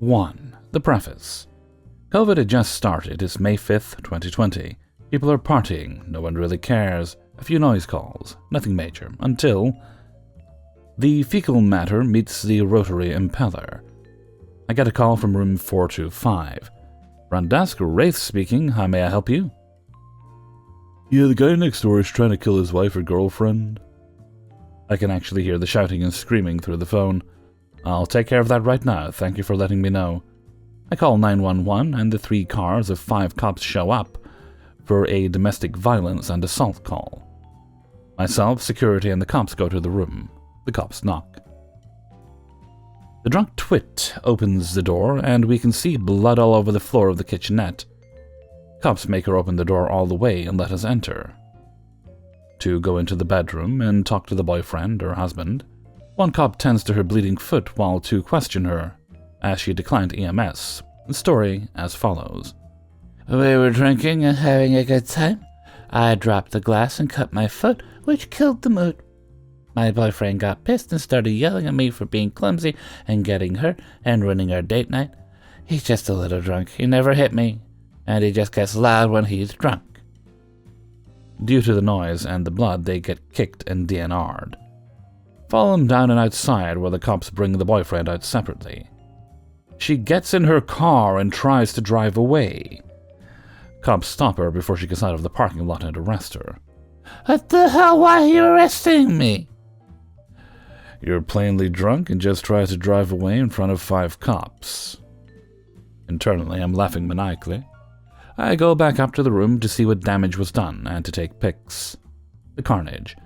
1. The preface. COVID had just started. It's May 5th, 2020. People are partying. No one really cares. A few noise calls. Nothing major. Until the fecal matter meets the rotary impeller. I get a call from room 425. Front desk, Wraith speaking. How may I help you? Yeah, the guy next door is trying to kill his wife or girlfriend. I can actually hear the shouting and screaming through the phone. I'll take care of that right now. Thank you for letting me know. I call 911 and the 3 cars of 5 cops show up for a domestic violence and assault call. Myself, security, and the cops go to the room. The cops knock. The drunk twit opens the door, and we can see blood all over the floor of the kitchenette. Cops make her open the door all the way and let us enter. To go into the bedroom and talk to the boyfriend or husband. 1 cop tends to her bleeding foot while 2 question her, as she declined EMS. The story as follows. We were drinking and having a good time. I dropped the glass and cut my foot, which killed the mood. My boyfriend got pissed and started yelling at me for being clumsy and getting hurt and ruining our date night. He's just a little drunk. He never hit me, and he just gets loud when he's drunk. Due to the noise and the blood, they get kicked and DNR'd. Follow them down and outside, where the cops bring the boyfriend out separately. She gets in her car and tries to drive away. Cops stop her before she gets out of the parking lot and arrest her. What the hell? Why are you arresting me? You're plainly drunk and just try to drive away in front of 5 cops. Internally, I'm laughing maniacally. I go back up to the room to see what damage was done and to take pics. The carnage.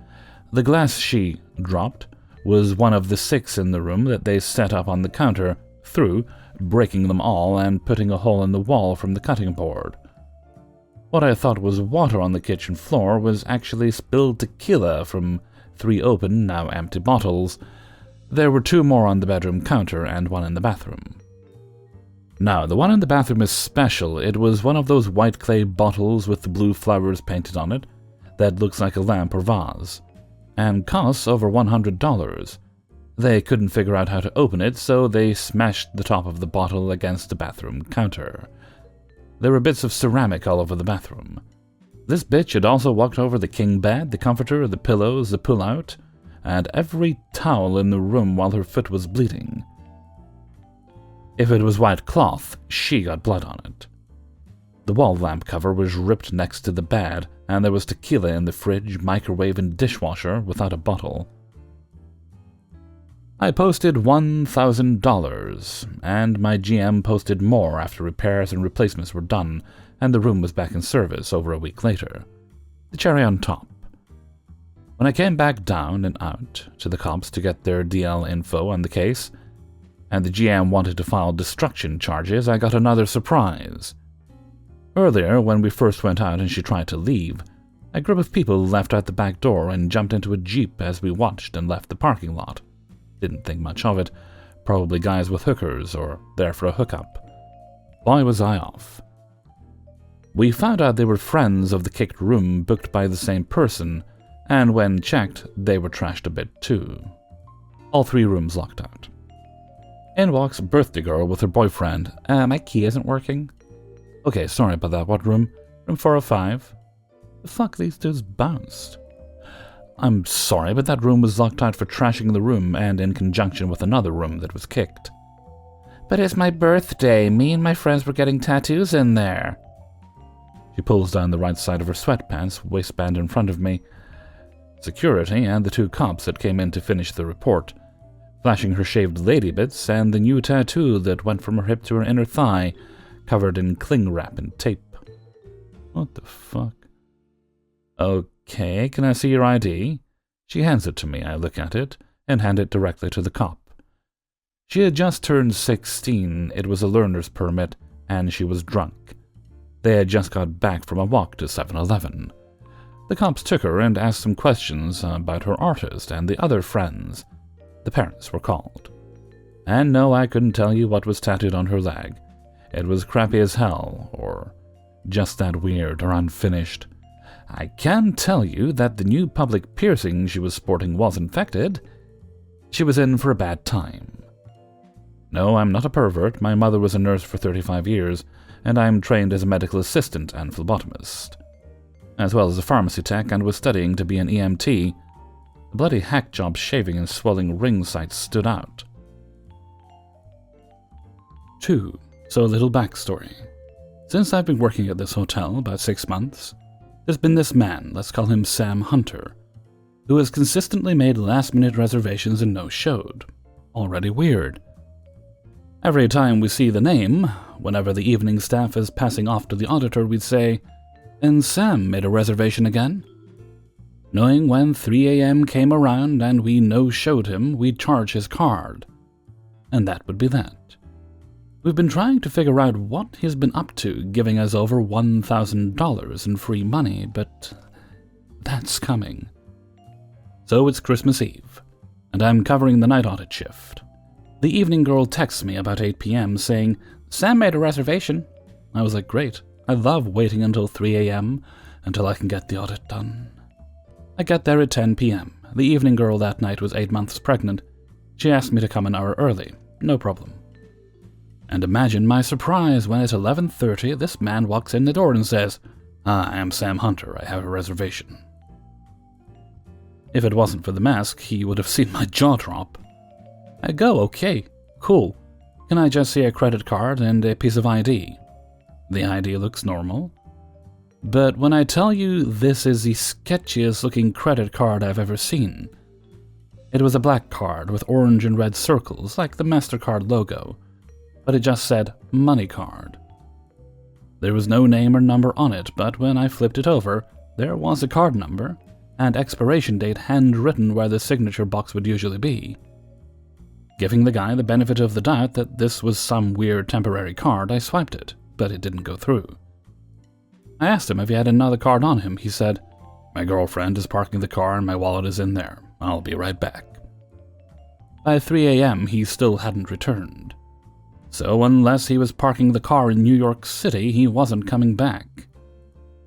The glass she dropped was one of the 6 in the room that they set up on the counter through, breaking them all and putting a hole in the wall from the cutting board. What I thought was water on the kitchen floor was actually spilled tequila from 3 open, now empty bottles. There were 2 more on the bedroom counter and 1 in the bathroom. Now, the one in the bathroom is special. It was one of those white clay bottles with the blue flowers painted on it that looks like a lamp or vase, and costs over $100. They couldn't figure out how to open it, so they smashed the top of the bottle against the bathroom counter. There were bits of ceramic all over the bathroom. This bitch had also walked over the king bed, the comforter, the pillows, the pull-out, and every towel in the room while her foot was bleeding. If it was white cloth, she got blood on it. The wall lamp cover was ripped next to the bed, and there was tequila in the fridge, microwave, and dishwasher without a bottle. I posted $1,000, and my GM posted more after repairs and replacements were done, and the room was back in service over a week later. The cherry on top. When I came back down and out to the cops to get their DL info on the case, and the GM wanted to file destruction charges, I got another surprise. Earlier, when we first went out and she tried to leave, a group of people left out the back door and jumped into a Jeep as we watched and left the parking lot. Didn't think much of it. Probably guys with hookers or there for a hookup. Why was I off? We found out they were friends of the kicked room booked by the same person, and when checked, they were trashed a bit too. All 3 rooms locked out. In walks birthday girl with her boyfriend. My key isn't working. Okay, sorry about that. What room? Room 405. The fuck, these dudes bounced. I'm sorry, but that room was locked out for trashing the room and in conjunction with another room that was kicked. But it's my birthday. Me and my friends were getting tattoos in there. She pulls down the right side of her sweatpants, waistband in front of me. Security and the 2 cops that came in to finish the report, flashing her shaved lady bits and the new tattoo that went from her hip to her inner thigh, covered in cling wrap and tape. What the fuck? Okay, can I see your ID? She hands it to me. I look at it and hand it directly to the cop. She had just turned 16. It was a learner's permit, and she was drunk. They had just got back from a walk to 7-Eleven. The cops took her and asked some questions about her artist and the other friends. The parents were called. And no, I couldn't tell you what was tattooed on her leg. It was crappy as hell, or just that weird or unfinished. I can tell you that the new public piercing she was sporting was infected. She was in for a bad time. No, I'm not a pervert. My mother was a nurse for 35 years, and I'm trained as a medical assistant and phlebotomist, as well as a pharmacy tech, and was studying to be an EMT. The bloody hack job shaving and swelling ring sites stood out. 2. So a little backstory. Since I've been working at this hotel about 6 months, there's been this man, let's call him Sam Hunter, who has consistently made last-minute reservations and no-showed. Already weird. Every time we see the name, whenever the evening staff is passing off to the auditor, we'd say, "And Sam made a reservation again?" Knowing when 3 a.m. came around and we no-showed him, we'd charge his card. And that would be that. We've been trying to figure out what he's been up to, giving us over $1,000 in free money, but that's coming. So it's Christmas Eve, and I'm covering the night audit shift. The evening girl texts me about 8 p.m. saying, "Sam made a reservation." I was like, great. I love waiting until 3 a.m. until I can get the audit done. I get there at 10 p.m. The evening girl that night was 8 months pregnant. She asked me to come an hour early. No problem. And imagine my surprise when at 11:30 this man walks in the door and says, "I am Sam Hunter. I have a reservation." If it wasn't for the mask, he would have seen my jaw drop. I go, "Okay, cool. Can I just see a credit card and a piece of ID?" The ID looks normal. But when I tell you this is the sketchiest looking credit card I've ever seen. It was a black card with orange and red circles, like the MasterCard logo, but it just said money card. There was no name or number on it, but when I flipped it over, there was a card number and expiration date handwritten where the signature box would usually be. Giving the guy the benefit of the doubt that this was some weird temporary card, I swiped it, but it didn't go through. I asked him if he had another card on him. He said, "My girlfriend is parking the car and my wallet is in there. I'll be right back." By 3 a.m., he still hadn't returned. So unless he was parking the car in New York City, he wasn't coming back.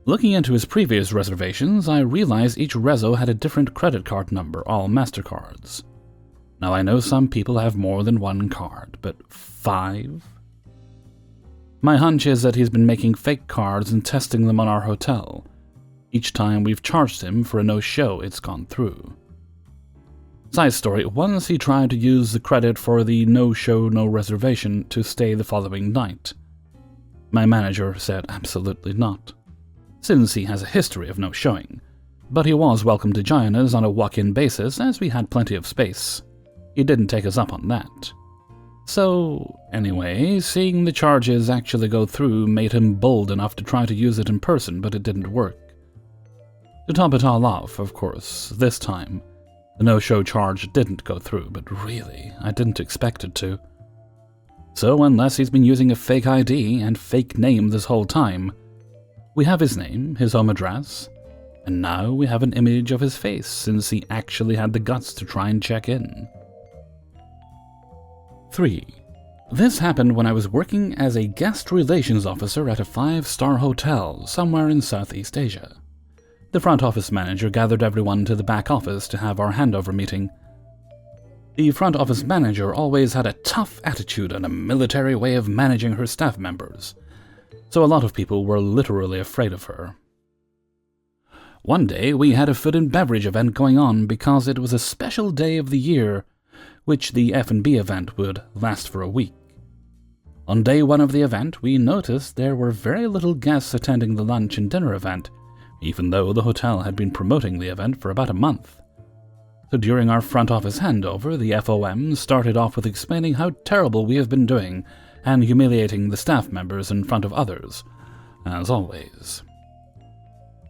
Looking into his previous reservations, I realized each reso had a different credit card number, all MasterCards. Now I know some people have more than one card, but 5? My hunch is that he's been making fake cards and testing them on our hotel. Each time we've charged him for a no-show, it's gone through. Side story, once he tried to use the credit for the no-show, no-reservation to stay the following night. My manager said absolutely not, since he has a history of no-showing, but he was welcome to join us on a walk-in basis as we had plenty of space. He didn't take us up on that. So, anyway, seeing the charges actually go through made him bold enough to try to use it in person, but it didn't work. To top it all off, of course, this time, the no-show charge didn't go through, but really, I didn't expect it to. So unless he's been using a fake ID and fake name this whole time, we have his name, his home address, and now we have an image of his face since he actually had the guts to try and check in. 3. This happened when I was working as a guest relations officer at a 5-star hotel somewhere in Southeast Asia. The front office manager gathered everyone to the back office to have our handover meeting. The front office manager always had a tough attitude and a military way of managing her staff members, so a lot of people were literally afraid of her. One day we had a food and beverage event going on because it was a special day of the year, which the F&B event would last for a week. On day 1 of the event, we noticed there were very little guests attending the lunch and dinner event, even though the hotel had been promoting the event for about a month. So during our front office handover, the FOM started off with explaining how terrible we have been doing and humiliating the staff members in front of others, as always.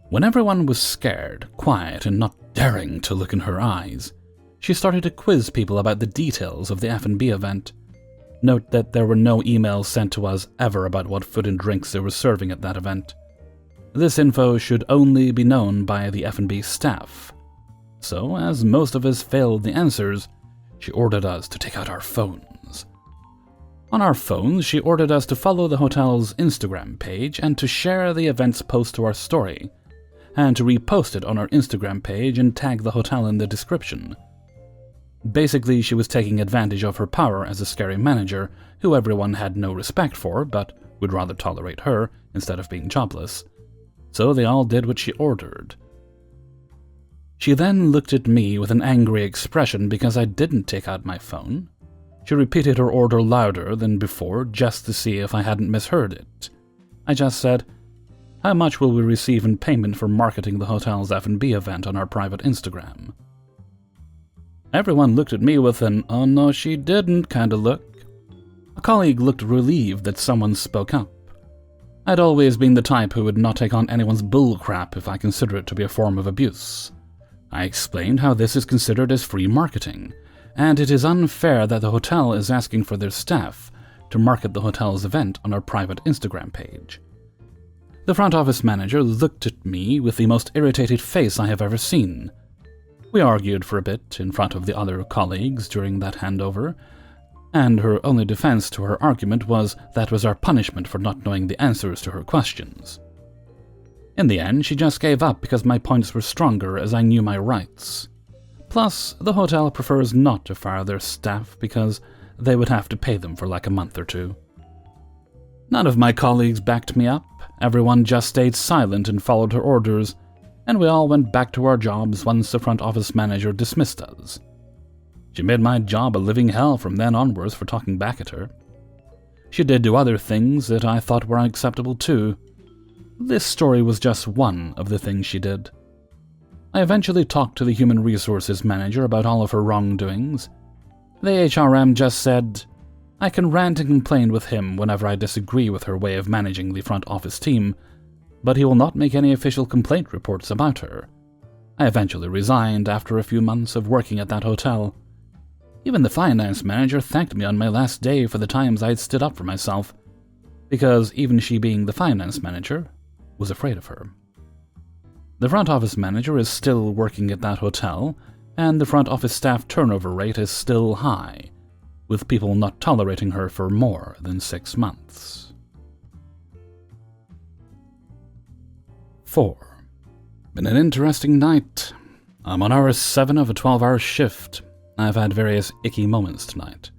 When everyone was scared, quiet, and not daring to look in her eyes, she started to quiz people about the details of the F&B event. Note that there were no emails sent to us ever about what food and drinks they were serving at that event. This info should only be known by the F&B staff. So, as most of us failed the answers, she ordered us to take out our phones. On our phones, she ordered us to follow the hotel's Instagram page and to share the event's post to our story, and to repost it on our Instagram page and tag the hotel in the description. Basically, she was taking advantage of her power as a scary manager who everyone had no respect for, but would rather tolerate her instead of being jobless. So they all did what she ordered. She then looked at me with an angry expression because I didn't take out my phone. She repeated her order louder than before just to see if I hadn't misheard it. I just said, "How much will we receive in payment for marketing the hotel's F&B event on our private Instagram?" Everyone looked at me with an "oh no she didn't" kind of look. A colleague looked relieved that someone spoke up. I'd always been the type who would not take on anyone's bullcrap if I consider it to be a form of abuse. I explained how this is considered as free marketing, and it is unfair that the hotel is asking for their staff to market the hotel's event on our private Instagram page. The front office manager looked at me with the most irritated face I have ever seen. We argued for a bit in front of the other colleagues during that handover, and her only defense to her argument was that was our punishment for not knowing the answers to her questions. In the end, she just gave up because my points were stronger as I knew my rights. Plus, the hotel prefers not to fire their staff because they would have to pay them for like a month or two. None of my colleagues backed me up. Everyone just stayed silent and followed her orders, and we all went back to our jobs once the front office manager dismissed us. She made my job a living hell from then onwards for talking back at her. She did do other things that I thought were unacceptable too. This story was just one of the things she did. I eventually talked to the human resources manager about all of her wrongdoings. The HRM just said, "I can rant and complain with him whenever I disagree with her way of managing the front office team, but he will not make any official complaint reports about her." I eventually resigned after a few months of working at that hotel. Even the finance manager thanked me on my last day for the times I had stood up for myself, because even she being the finance manager was afraid of her. The front office manager is still working at that hotel, and the front office staff turnover rate is still high, with people not tolerating her for more than 6 months. 4. Been an interesting night. I'm on hour 7 of a 12-hour shift. I've had various icky moments tonight.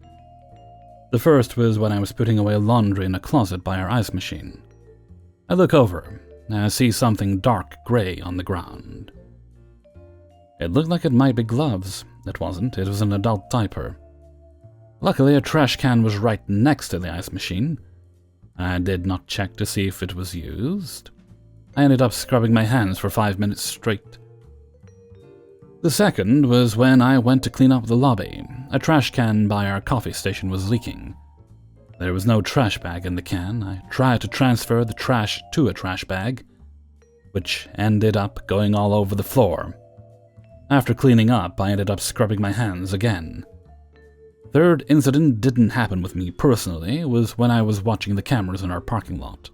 The first was when I was putting away laundry in a closet by our ice machine. I look over, and I see something dark gray on the ground. It looked like it might be gloves. It wasn't, it was an adult diaper. Luckily, a trash can was right next to the ice machine. I did not check to see if it was used. I ended up scrubbing my hands for 5 minutes straight. The second was when I went to clean up the lobby. A trash can by our coffee station was leaking. There was no trash bag in the can. I tried to transfer the trash to a trash bag, which ended up going all over the floor. After cleaning up, I ended up scrubbing my hands again. Third incident didn't happen with me personally. It was when I was watching the cameras in our parking lot.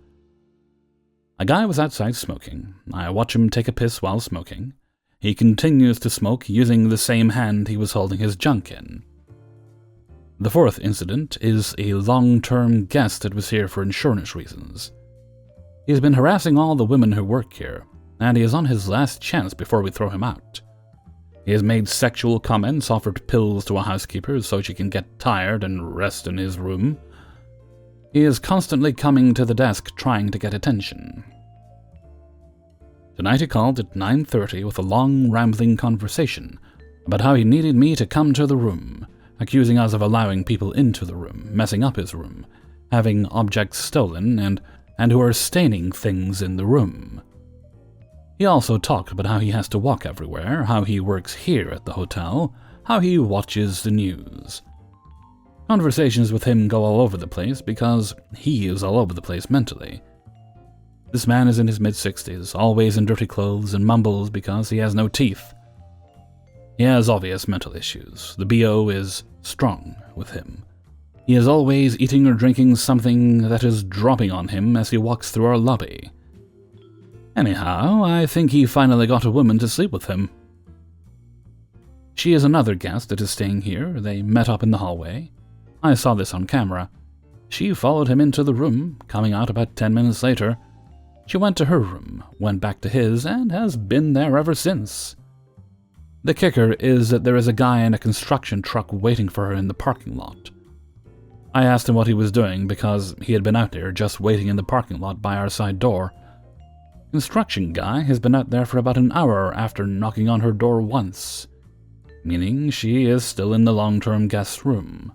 A guy was outside smoking. I watch him take a piss while smoking. He continues to smoke using the same hand he was holding his junk in. The fourth incident is a long-term guest that was here for insurance reasons. He's been harassing all the women who work here, and he is on his last chance before we throw him out. He has made sexual comments, offered pills to a housekeeper so she can get tired and rest in his room. He is constantly coming to the desk trying to get attention. Tonight he called at 9:30 with a long, rambling conversation about how he needed me to come to the room, accusing us of allowing people into the room, messing up his room, having objects stolen, and who are staining things in the room. He also talked about how he has to walk everywhere, how he works here at the hotel, how he watches the news. Conversations with him go all over the place because he is all over the place mentally. This man is in his mid-60s, always in dirty clothes, and mumbles because he has no teeth. He has obvious mental issues. The BO is strong with him. He is always eating or drinking something that is dropping on him as he walks through our lobby. Anyhow, I think he finally got a woman to sleep with him. She is another guest that is staying here. They met up in the hallway. I saw this on camera. She followed him into the room, coming out about 10 minutes later. She went to her room, went back to his, and has been there ever since. The kicker is that there is a guy in a construction truck waiting for her in the parking lot. I asked him what he was doing because he had been out there just waiting in the parking lot by our side door. Construction guy has been out there for about an hour after knocking on her door once, meaning she is still in the long-term guest room.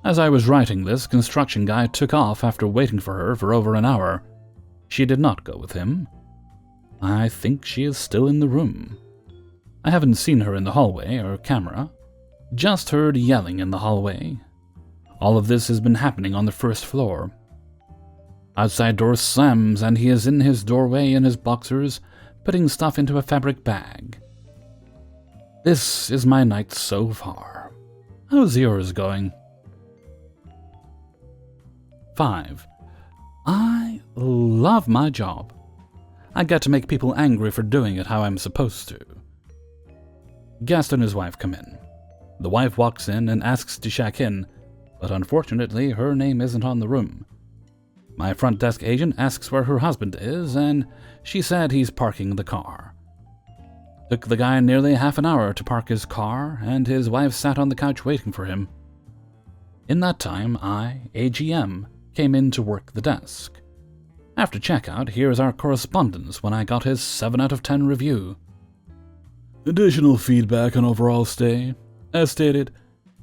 As I was writing this, construction guy took off after waiting for her for over an hour. She did not go with him. I think she is still in the room. I haven't seen her in the hallway or camera, just heard yelling in the hallway. All of this has been happening on the first floor. Outside door slams and he is in his doorway in his boxers, putting stuff into a fabric bag. This is my night so far. How's yours going? 5. I love my job. I get to make people angry for doing it how I'm supposed to. Guest and his wife come in. The wife walks in and asks to check in, but unfortunately her name isn't on the room. My front desk agent asks where her husband is, and she said he's parking the car. Took the guy nearly half an hour to park his car, and his wife sat on the couch waiting for him. In that time, I, AGM, came in to work the desk. After checkout, here's our correspondence when I got his 7 out of 10 review. Additional feedback on overall stay. As stated,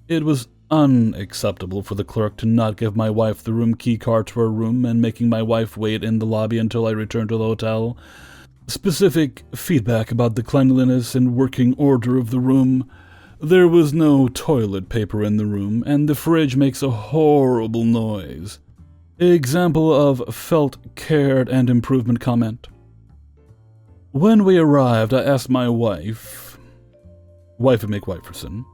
it was unacceptable for the clerk to not give my wife the room key card to her room and making my wife wait in the lobby until I returned to the hotel. Specific feedback about the cleanliness and working order of the room. There was no toilet paper in the room, and the fridge makes a horrible noise. Example of felt cared and improvement comment. When we arrived, I asked my wife of McWiferson,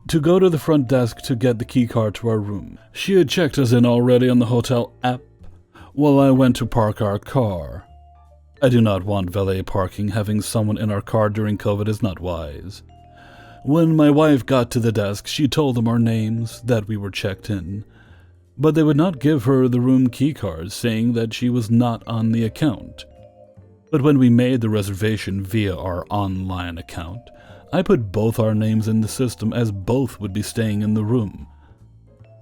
to go to the front desk to get the key card to our room. She had checked us in already on the hotel app while I went to park our car. I do not want valet parking. Having someone in our car during COVID is not wise. When my wife got to the desk, she told them our names, that we were checked in, but they would not give her the room key card, saying that she was not on the account. But when we made the reservation via our online account, I put both our names in the system as both would be staying in the room.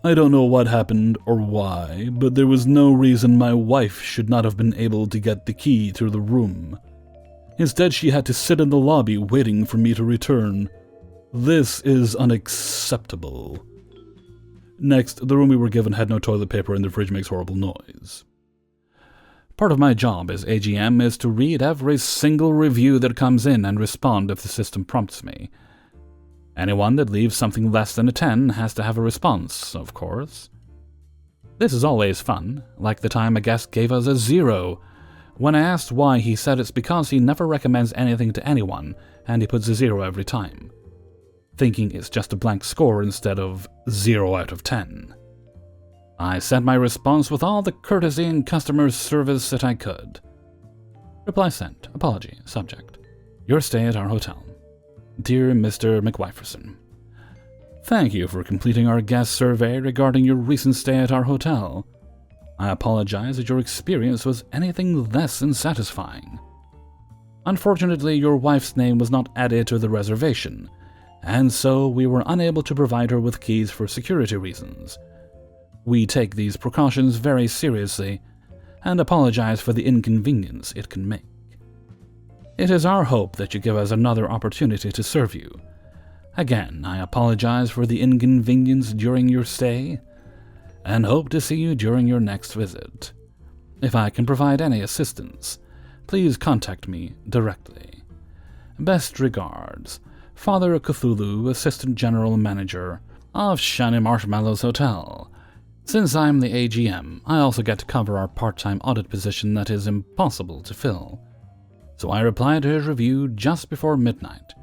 I don't know what happened or why, but there was no reason my wife should not have been able to get the key to the room. Instead, she had to sit in the lobby waiting for me to return. This is unacceptable. Next, the room we were given had no toilet paper and the fridge makes horrible noise. Part of my job as AGM is to read every single review that comes in and respond if the system prompts me. Anyone that leaves something less than a 10 has to have a response, of course. This is always fun, like the time a guest gave us a 0. When I asked why, he said it's because he never recommends anything to anyone, and he puts a 0 every time, thinking it's just a blank score instead of 0 out of 10. I sent my response with all the courtesy and customer service that I could. Reply sent. Apology. Subject. Your stay at our hotel. Dear Mr. McWiferson, thank you for completing our guest survey regarding your recent stay at our hotel. I apologize that your experience was anything less than satisfying. Unfortunately, your wife's name was not added to the reservation, and so we were unable to provide her with keys for security reasons. We take these precautions very seriously and apologize for the inconvenience it can make. It is our hope that you give us another opportunity to serve you. Again, I apologize for the inconvenience during your stay and hope to see you during your next visit. If I can provide any assistance, please contact me directly. Best regards, Father Cthulhu, Assistant General Manager of Shiny Marshmallows Hotel. Since I'm the AGM, I also get to cover our part-time audit position that is impossible to fill. So I replied to his review just before midnight,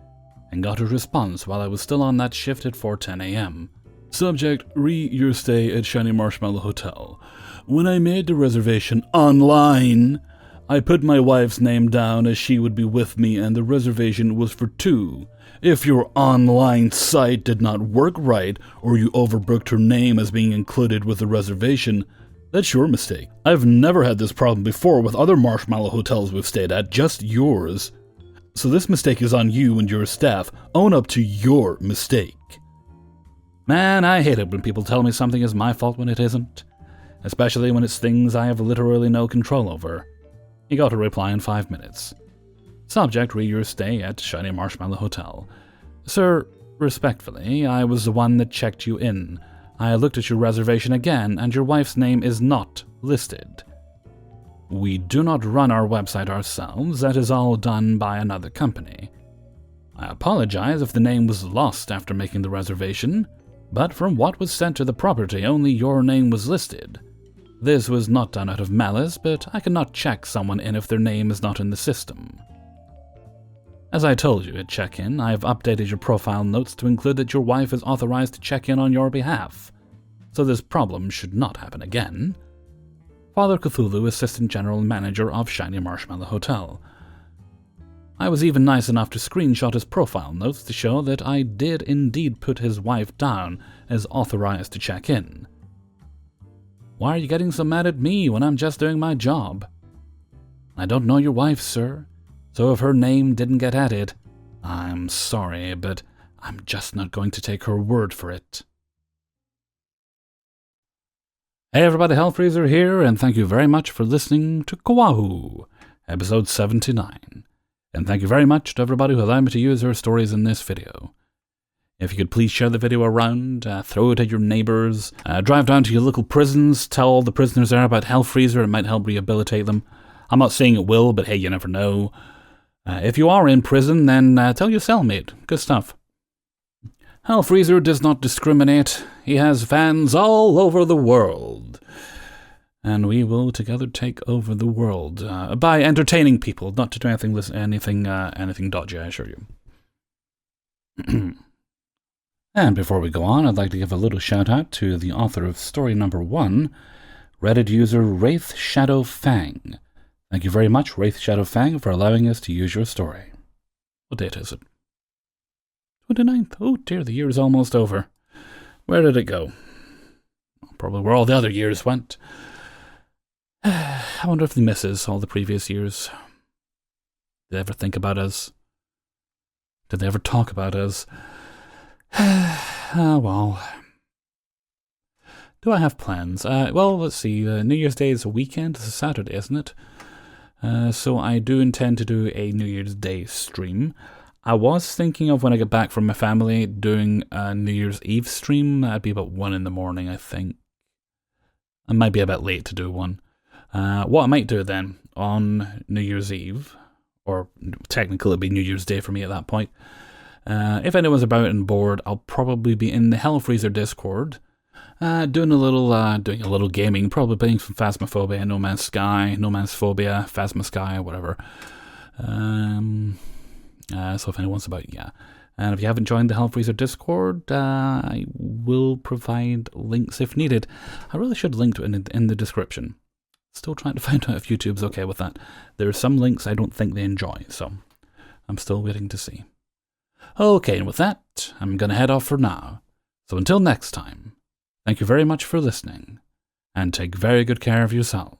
and got a response while I was still on that shift at 4:10 a.m. Subject, your stay at Shiny Marshmallow Hotel. When I made the reservation online, I put my wife's name down as she would be with me, and the reservation was for 2. If your online site did not work right, or you overbooked her name as being included with the reservation, that's your mistake. I've never had this problem before with other marshmallow hotels we've stayed at, just yours. So this mistake is on you and your staff. Own up to your mistake. Man, I hate it when people tell me something is my fault when it isn't. Especially when it's things I have literally no control over. He got a reply in 5 minutes. Subject, re your stay at Shiny Marshmallow Hotel. Sir, respectfully, I was the one that checked you in. I looked at your reservation again, and your wife's name is not listed. We do not run our website ourselves, that is all done by another company. I apologize if the name was lost after making the reservation, but from what was sent to the property, only your name was listed. This was not done out of malice, but I cannot check someone in if their name is not in the system. As I told you at check-in, I have updated your profile notes to include that your wife is authorized to check in on your behalf, so this problem should not happen again. Father Cthulhu, Assistant General Manager of Shiny Marshmallow Hotel. I was even nice enough to screenshot his profile notes to show that I did indeed put his wife down as authorized to check in. Why are you getting so mad at me when I'm just doing my job? I don't know your wife, sir, so if her name didn't get added, I'm sorry, but I'm just not going to take her word for it. Hey everybody, Hellfreezer here, and thank you very much for listening to Coahw, episode 79. And thank you very much to everybody who allowed me to use their stories in this video. If you could please share the video around, throw it at your neighbors, drive down to your local prisons, tell all the prisoners there about Hellfreezer, it might help rehabilitate them. I'm not saying it will, but hey, you never know. If you are in prison, then tell your cellmate. Good stuff. Hellfreezer does not discriminate. He has fans all over the world. And we will together take over the world by entertaining people, not to do anything dodgy, I assure you. And before we go on, I'd like to give a little shout out to the author of story number 1, Reddit user Wraith Shadow Fang. Thank you very much, Wraith Shadow Fang, for allowing us to use your story. What date is it? 29th. Oh dear, the year is almost over. Where did it go? Probably where all the other years went. I wonder if he misses all the previous years. Did they ever think about us? Did they ever talk about us? Well. Do I have plans? Well, let's see. New Year's Day is a weekend. It's a Saturday, isn't it? So I do intend to do a New Year's Day stream. I was thinking of when I get back from my family doing a New Year's Eve stream. That'd be about 1 in the morning, I think. I might be a bit late to do one. What I might do then on New Year's Eve, or technically it'd be New Year's Day for me at that point. If anyone's about and bored, I'll probably be in the Hellfreezer Discord, doing a little gaming, probably playing some Phasmophobia, No Man's Sky, No Man's Phobia, Phasma Sky, whatever. So if anyone's about, yeah. And if you haven't joined the Hellfreezer Discord, I will provide links if needed. I really should link to it in the description. Still trying to find out if YouTube's okay with that. There are some links I don't think they enjoy, so I'm still waiting to see. Okay, and with that, I'm going to head off for now. So until next time, thank you very much for listening, and take very good care of yourselves.